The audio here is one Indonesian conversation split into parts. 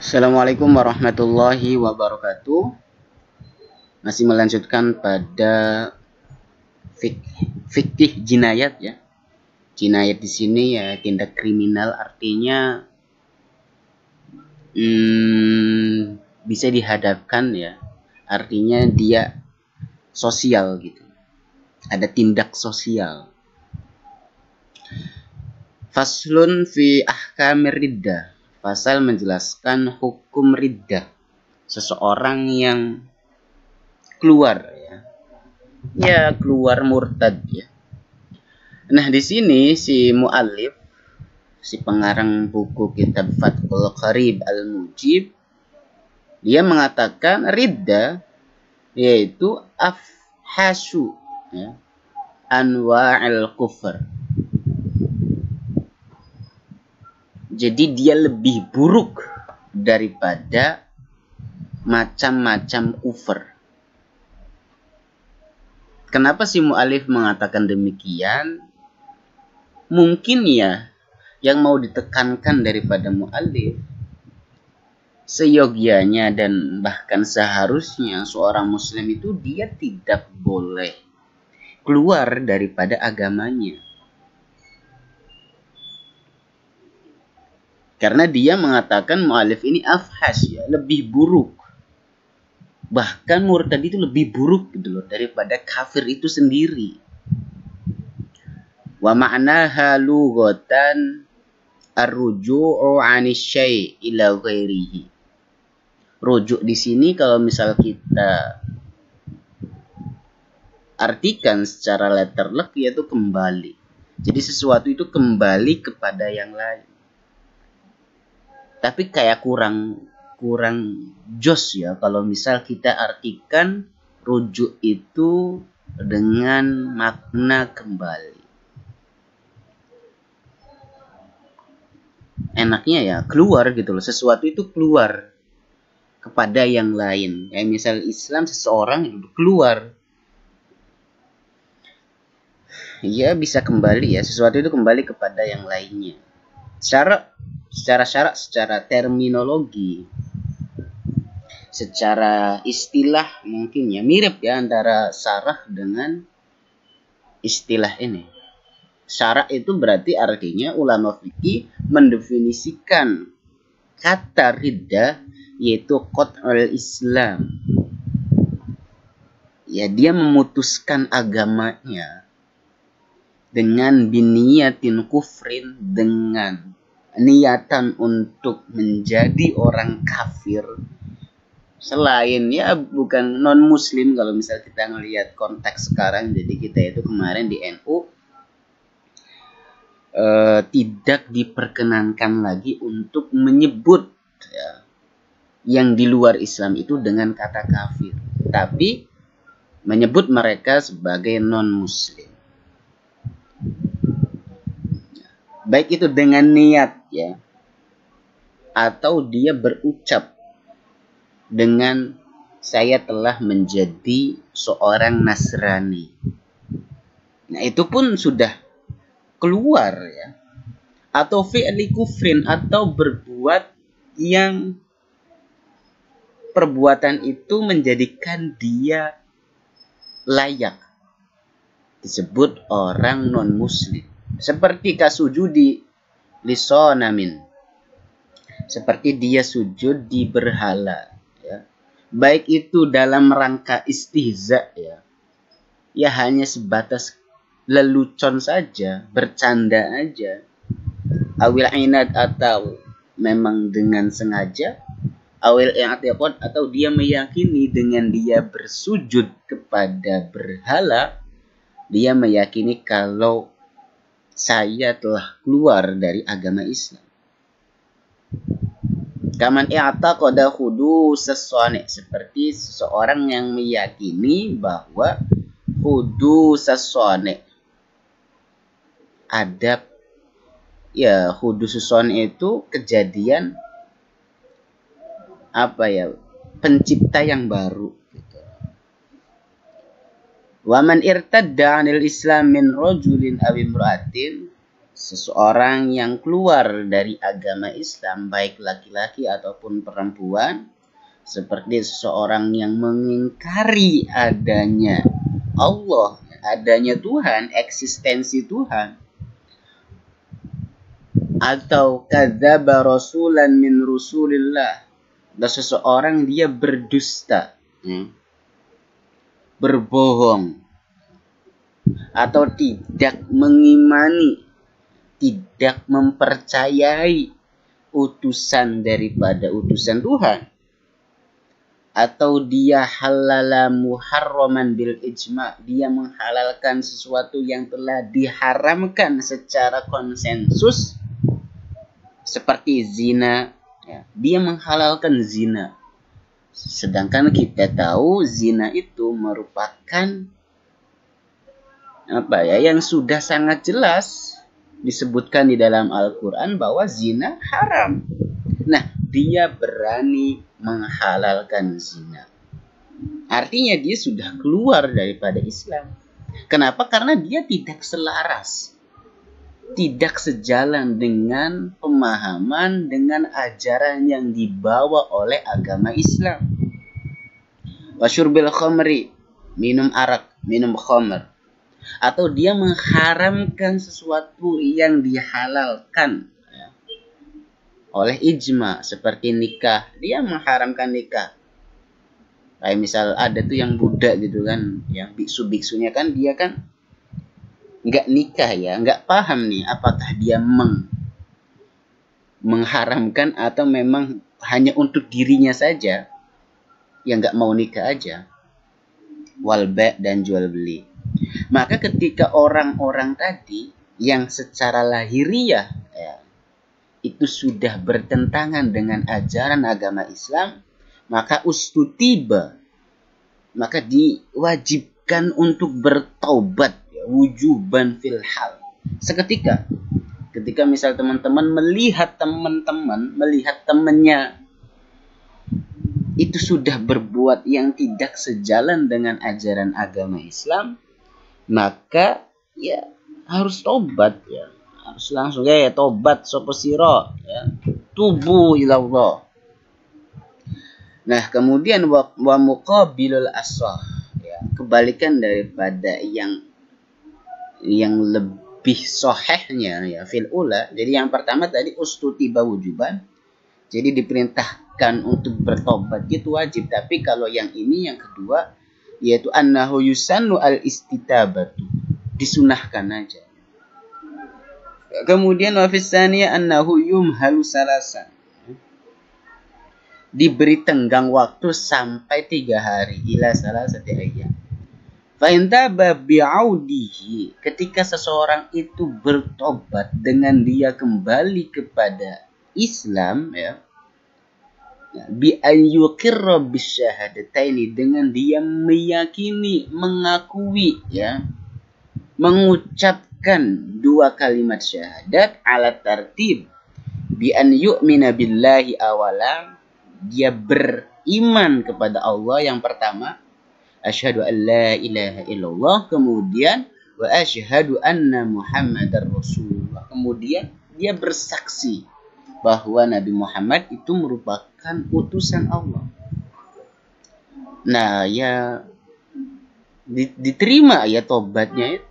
Assalamualaikum warahmatullahi wabarakatuh. Masih melanjutkan pada fikih jinayat ya. Jinayat di sini ya tindak kriminal, artinya bisa dihadapkan ya. Artinya dia sosial gitu. Ada tindak sosial. Faslun fi ahkamir riddah. Pasal menjelaskan hukum riddah. Seseorang yang keluar keluar murtad ya. Nah, di sini si muallif, si pengarang buku kitab Fathul Qarib Al-Mujib, dia mengatakan riddah yaitu afhasu ya, anwa'il kufr. Jadi dia lebih buruk daripada macam-macam kufur. Kenapa si mu'alif mengatakan demikian? Mungkin ya yang mau ditekankan daripada mu'alif, seyogianya dan bahkan seharusnya seorang muslim itu dia tidak boleh keluar daripada agamanya. Karena dia mengatakan mu'alif ini afhas ya, lebih buruk. Bahkan murtad itu lebih buruk gitu loh daripada kafir itu sendiri. Wa ma'naha lughatan ar-ruju'u 'ani syai' ila ghairihi. Rujuk di sini kalau misal kita artikan secara letterlek yaitu kembali. Jadi sesuatu itu kembali kepada yang lain. Tapi kayak kurang jos ya kalau misal kita artikan rujuk itu dengan makna kembali. Enaknya ya keluar gitu loh, sesuatu itu keluar kepada yang lain. Kayak misal Islam, seseorang itu keluar, ya bisa kembali ya, sesuatu itu kembali kepada yang lainnya. Secara syarak, secara terminologi, secara istilah mungkin ya mirip ya antara syarah dengan istilah ini. Syarah itu berarti artinya ulama fikih mendefinisikan kata riddah yaitu qat'ul Islam. Ya, dia memutuskan agamanya dengan biniyatin kufrin, dengan niatan untuk menjadi orang kafir selain ya bukan non muslim. Kalau misal kita ngelihat konteks sekarang, jadi kita itu kemarin di NU tidak diperkenankan lagi untuk menyebut ya, yang di luar Islam itu dengan kata kafir, tapi menyebut mereka sebagai non muslim. Baik itu dengan niat ya, atau dia berucap dengan saya telah menjadi seorang Nasrani. Nah, itu pun sudah keluar ya. Atau fi'li kufrin, atau berbuat yang perbuatan itu menjadikan dia layak disebut orang non muslim. Seperti kasujudi lisonamin, seperti dia sujud di berhala ya. Baik itu dalam rangka istihza ya hanya sebatas lelucon saja, bercanda aja, awil inad, atau memang dengan sengaja, awil i'tiqad, atau dia meyakini dengan dia bersujud kepada berhala, dia meyakini kalau saya telah keluar dari agama Islam. Kaman i'taqada hudusas shani', seperti seseorang yang meyakini bahwa hudusas shani', ada ya, hudusas shani' itu kejadian pencipta yang baru gitu. Wa man irtadda 'anil Islam min rajulin aw imra'atin, seseorang yang keluar dari agama Islam, baik laki-laki ataupun perempuan, seperti seseorang yang mengingkari adanya Allah, adanya Tuhan, eksistensi Tuhan, atau kadzdzaba rasulan min rusulillah, dan seseorang dia berdusta, berbohong, atau tidak mengimani, tidak mempercayai utusan daripada utusan Tuhan, atau dia halala muharraman bil ijma, dia menghalalkan sesuatu yang telah diharamkan secara konsensus, seperti zina, ya, dia menghalalkan zina, sedangkan kita tahu zina itu merupakan yang sudah sangat jelas disebutkan di dalam Al-Quran bahwa zina haram. Nah, dia berani menghalalkan zina. Artinya dia sudah keluar daripada Islam. Kenapa? Karena dia tidak selaras, tidak sejalan dengan pemahaman, dengan ajaran yang dibawa oleh agama Islam. Wasyurbil khamri, minum arak, minum khamr. Atau dia mengharamkan sesuatu yang dihalalkan oleh ijma, seperti nikah. Dia mengharamkan nikah. Kayak misal ada tuh yang Buddha gitu kan, yang biksu-biksunya kan, dia kan nggak nikah ya, nggak paham nih apakah dia mengharamkan atau memang hanya untuk dirinya saja yang nggak mau nikah aja. Walba' dan jual beli. Maka ketika orang-orang tadi yang secara lahiriah itu sudah bertentangan dengan ajaran agama Islam, maka ustutiba, maka diwajibkan untuk bertaubat, wujuban fil hal. Seketika, ketika misal teman-teman melihat temannya itu sudah berbuat yang tidak sejalan dengan ajaran agama Islam, maka ya harus tobat, ya harus langsung tobat sopo siro, ya tubu ilallah. Nah, kemudian wa muqabilul ashah, ya kebalikan daripada yang lebih sahihnya, ya fil ula. Jadi yang pertama tadi ustutiba wujuban, jadi diperintahkan untuk bertobat itu wajib. Tapi kalau yang ini yang kedua, yaitu annahu yusannu al istitabatu, disunahkan aja. Kemudian wa fis tsaniyah annahu yumhalu salasan, diberi tenggang waktu sampai 3 hari, ila salasati ayyam. Fa in taba bi'audihi, ketika seseorang itu bertobat dengan dia kembali kepada Islam, ya, bi an yuqirra bisyahadataini, dengan dia meyakini, mengakui, ya, mengucapkan 2 kalimat syahadat ala tartib, bi an yu'mina billahi awalan, dia beriman kepada Allah yang pertama, asyhadu an la ilaha illallah, kemudian wa asyhadu anna muhammadar rasulullah, kemudian dia bersaksi bahwa Nabi Muhammad itu merupakan utusan Allah. Nah, ya diterima ya tobatnya itu.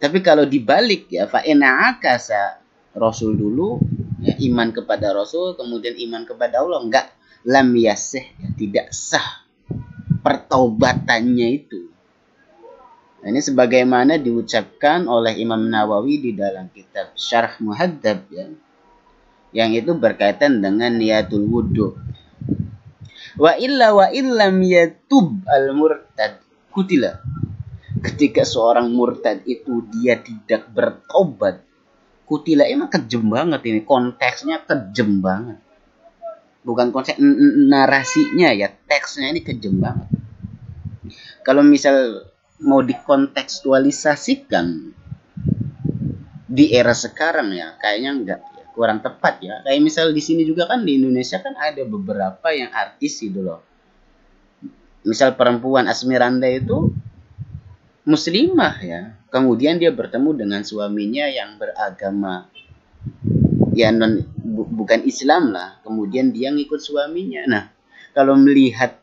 Tapi kalau dibalik, ya fa ina'akasa, Rasul dulu, ya, iman kepada Rasul, kemudian iman kepada Allah, enggak, lam yasih, ya, tidak sah pertaubatannya itu. Nah, ini sebagaimana diucapkan oleh Imam Nawawi di dalam kitab Syarh Muhadzab, ya, yang itu berkaitan dengan niyatul wudu. Wa illam yatub al murtad kutila. Ketika seorang murtad itu dia tidak bertobat, kutila, emang kejem banget ini, konteksnya kejem banget. Bukan konteks narasinya, ya teksnya ini kejem banget. Kalau misal mau dikontekstualisasikan di era sekarang, ya kayaknya enggak, ya, kurang tepat, ya. Kayak misal di sini juga kan, di Indonesia kan ada beberapa yang artis gitu loh. Misal perempuan Asmiranda itu muslimah ya, kemudian dia bertemu dengan suaminya yang beragama ya bukan Islam lah, kemudian dia ngikut suaminya. Nah, kalau melihat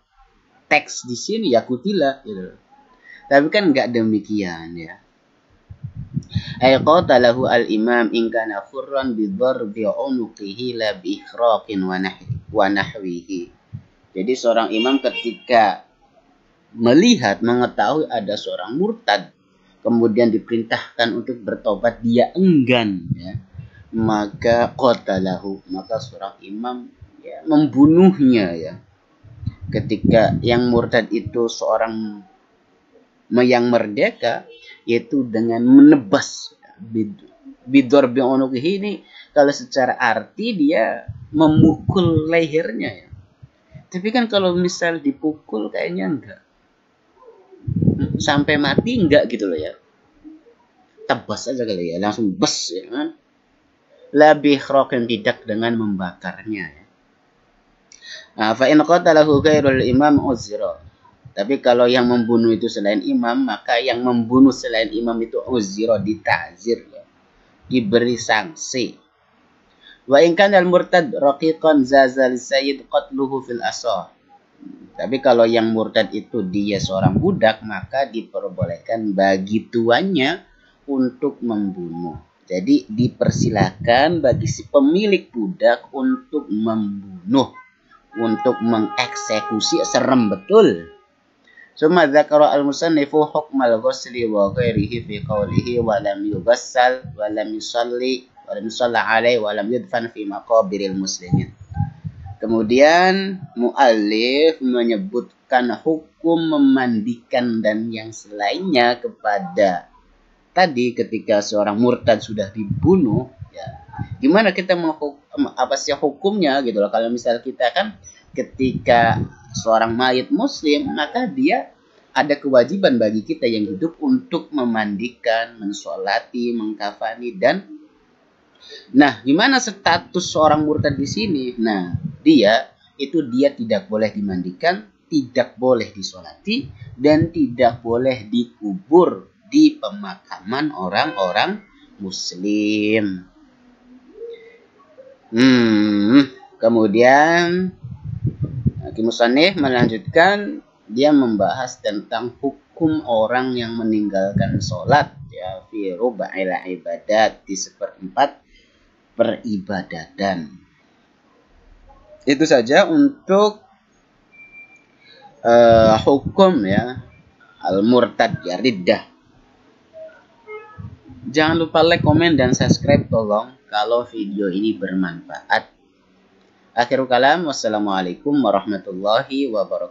teks di sini ya kutila gitu. Tapi kan nggak demikian ya. Ay qatalahu al-imam in kana khurran bi dharbi unuqihi la bi ikhraqin wa nahwihi. Jadi seorang imam ketika melihat mengetahui ada seorang murtad kemudian diperintahkan untuk bertobat, dia enggan ya, maka qatalahu, maka seorang imam ya membunuhnya ya. Ketika yang murtad itu seorang yang merdeka, yaitu dengan menebas bidor bi'unuqihi ini, kalau secara arti dia memukul lehernya ya. Tapi kan kalau misal dipukul kayaknya enggak sampai mati, enggak gitu loh ya, tebas aja kali ya, langsung bes ya kan. Lebih roken, tidak dengan membakarnya ya. Fa in qatalahu ghairul imam uzra. Tapi kalau yang membunuh itu selain imam, maka yang membunuh selain imam itu uzra, ditazir ya, diberi sanksi. Wa in kana al-murtad raqiqan zazal sayyid qatluhu fil asah. Tapi kalau yang murtad itu dia seorang budak, maka diperbolehkan bagi tuannya untuk membunuh. Jadi dipersilakan bagi si pemilik budak untuk membunuh, untuk mengeksekusi. Serem betul. Summa dzakara al-musannifu hukmal ghusli wa ghairihi fi qawlihi wa lam yughassal wa lam yusalli wa lam yusalla alaihi wa lam yudfan fi maqabiril muslimin. Kemudian muallif menyebutkan hukum memandikan dan yang selainnya kepada tadi ketika seorang murtad sudah dibunuh ya. Gimana kita apa sih hukumnya gitu loh. Kalau misal kita kan ketika seorang mayit muslim, maka dia ada kewajiban bagi kita yang hidup untuk memandikan, mensolati, mengkafani dan nah, gimana status seorang murtad di sini? Nah, dia tidak boleh dimandikan, tidak boleh disolati, dan tidak boleh dikubur di pemakaman orang-orang muslim. Kemudian Musannif melanjutkan, dia membahas tentang hukum orang yang meninggalkan sholat ya, fi ruba'il ibadat, di seperempat peribadatan. Itu saja untuk hukum ya al-murtad ya, riddah. Jangan lupa like, komen, dan subscribe tolong kalau video ini bermanfaat. Akhirul kalam, wassalamualaikum warahmatullahi wabarakatuh.